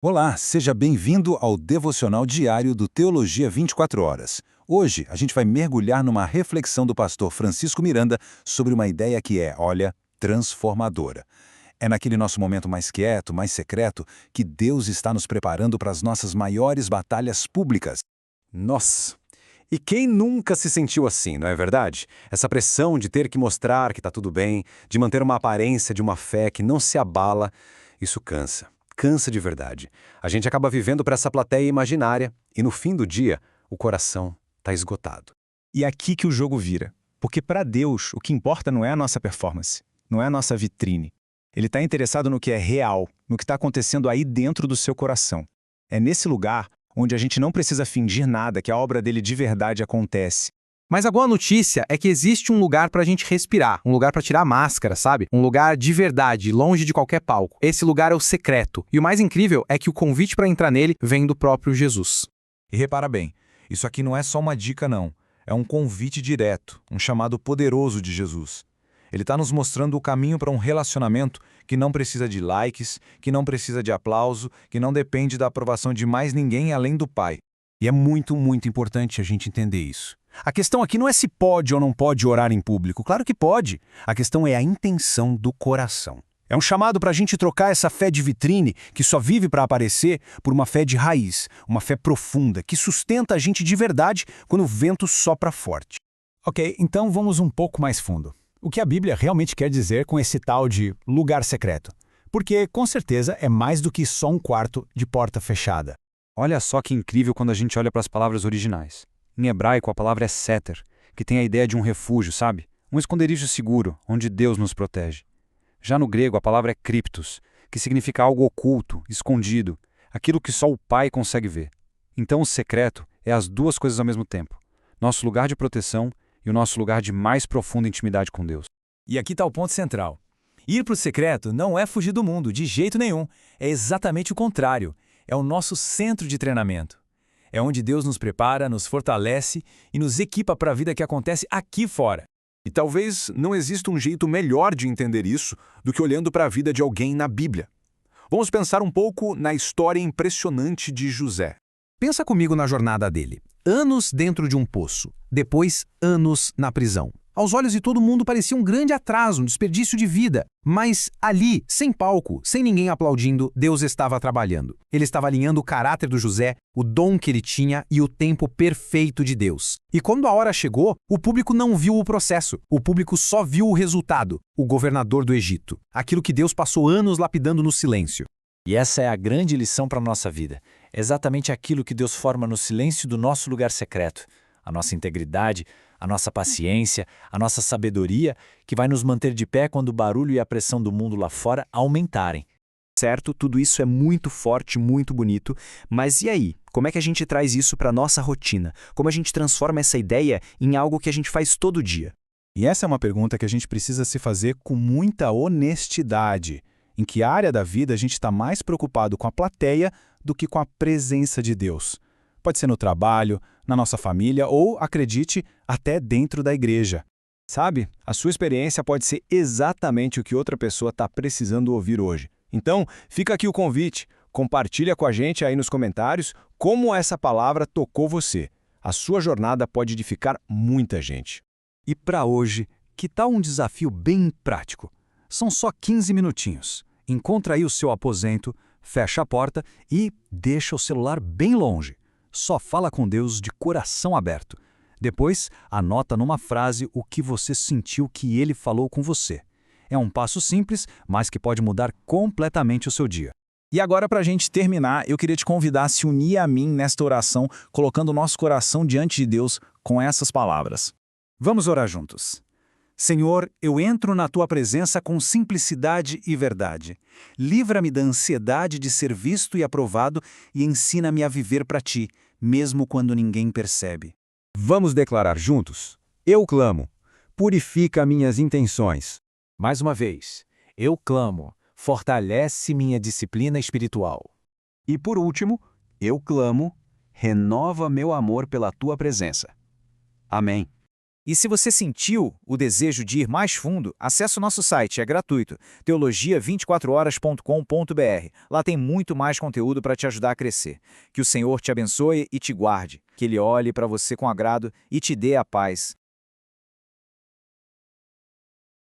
Olá, seja bem-vindo ao devocional diário do Teologia 24 Horas. Hoje, a gente vai mergulhar numa reflexão do pastor Francisco Miranda sobre uma ideia que é, olha, transformadora. É naquele nosso momento mais quieto, mais secreto, que Deus está nos preparando para as nossas maiores batalhas públicas. Nossa! E quem nunca se sentiu assim, não é verdade? Essa pressão de ter que mostrar que está tudo bem, de manter uma aparência de uma fé que não se abala, isso cansa. Cansa de verdade. A gente acaba vivendo para essa plateia imaginária e no fim do dia, o coração está esgotado. E é aqui que o jogo vira. Porque para Deus, o que importa não é a nossa performance, não é a nossa vitrine. Ele está interessado no que é real, no que está acontecendo aí dentro do seu coração. É nesse lugar onde a gente não precisa fingir nada, que a obra dele de verdade acontece. Mas a boa notícia é que existe um lugar pra gente respirar, um lugar pra tirar a máscara, sabe? Um lugar de verdade, longe de qualquer palco. Esse lugar é o secreto. E o mais incrível é que o convite pra entrar nele vem do próprio Jesus. E repara bem, isso aqui não é só uma dica não, é um convite direto, um chamado poderoso de Jesus. Ele está nos mostrando o caminho para um relacionamento que não precisa de likes, que não precisa de aplauso, que não depende da aprovação de mais ninguém além do Pai. E é muito importante a gente entender isso. A questão aqui não é se pode ou não pode orar em público. Claro que pode. A questão é a intenção do coração. É um chamado para a gente trocar essa fé de vitrine, que só vive para aparecer, por uma fé de raiz, uma fé profunda, que sustenta a gente de verdade quando o vento sopra forte. Ok, então vamos um pouco mais fundo. O que a Bíblia realmente quer dizer com esse tal de lugar secreto? Porque, com certeza, é mais do que só um quarto de porta fechada. Olha só que incrível quando a gente olha para as palavras originais. Em hebraico, a palavra é seter, que tem a ideia de um refúgio, sabe? Um esconderijo seguro, onde Deus nos protege. Já no grego, a palavra é kryptos, que significa algo oculto, escondido, aquilo que só o Pai consegue ver. Então o secreto é as duas coisas ao mesmo tempo. Nosso lugar de proteção e o nosso lugar de mais profunda intimidade com Deus. E aqui está o ponto central. Ir para o secreto não é fugir do mundo, de jeito nenhum. É exatamente o contrário. É o nosso centro de treinamento. É onde Deus nos prepara, nos fortalece e nos equipa para a vida que acontece aqui fora. E talvez não exista um jeito melhor de entender isso do que olhando para a vida de alguém na Bíblia. Vamos pensar um pouco na história impressionante de José. Pensa comigo na jornada dele. Anos dentro de um poço, depois anos na prisão. Aos olhos de todo mundo parecia um grande atraso, um desperdício de vida. Mas ali, sem palco, sem ninguém aplaudindo, Deus estava trabalhando. Ele estava alinhando o caráter do José, o dom que ele tinha e o tempo perfeito de Deus. E quando a hora chegou, o público não viu o processo. O público só viu o resultado, o governador do Egito. Aquilo que Deus passou anos lapidando no silêncio. E essa é a grande lição para a nossa vida. É exatamente aquilo que Deus forma no silêncio do nosso lugar secreto. A nossa integridade, a nossa paciência, a nossa sabedoria, que vai nos manter de pé quando o barulho e a pressão do mundo lá fora aumentarem. Certo, tudo isso é muito forte, muito bonito, mas e aí? Como é que a gente traz isso para a nossa rotina? Como a gente transforma essa ideia em algo que a gente faz todo dia? E essa é uma pergunta que a gente precisa se fazer com muita honestidade. Em que área da vida a gente está mais preocupado com a plateia do que com a presença de Deus? Pode ser no trabalho, na nossa família ou, acredite, até dentro da igreja. Sabe, a sua experiência pode ser exatamente o que outra pessoa está precisando ouvir hoje. Então, fica aqui o convite. Compartilha com a gente aí nos comentários como essa palavra tocou você. A sua jornada pode edificar muita gente. E para hoje, que tal um desafio bem prático? São só 15 minutinhos. Encontra aí o seu aposento, fecha a porta e deixa o celular bem longe. Só fala com Deus de coração aberto. Depois, anota numa frase o que você sentiu que Ele falou com você. É um passo simples, mas que pode mudar completamente o seu dia. E agora, para a gente terminar, eu queria te convidar a se unir a mim nesta oração, colocando o nosso coração diante de Deus com essas palavras. Vamos orar juntos. Senhor, eu entro na Tua presença com simplicidade e verdade. Livra-me da ansiedade de ser visto e aprovado e ensina-me a viver para Ti, mesmo quando ninguém percebe. Vamos declarar juntos? Eu clamo. Purifica minhas intenções. Mais uma vez, eu clamo, fortalece minha disciplina espiritual. E por último, eu clamo, renova meu amor pela Tua presença. Amém. E se você sentiu o desejo de ir mais fundo, acesse o nosso site, é gratuito, teologia24horas.com.br. Lá tem muito mais conteúdo para te ajudar a crescer. Que o Senhor te abençoe e te guarde, que Ele olhe para você com agrado e te dê a paz.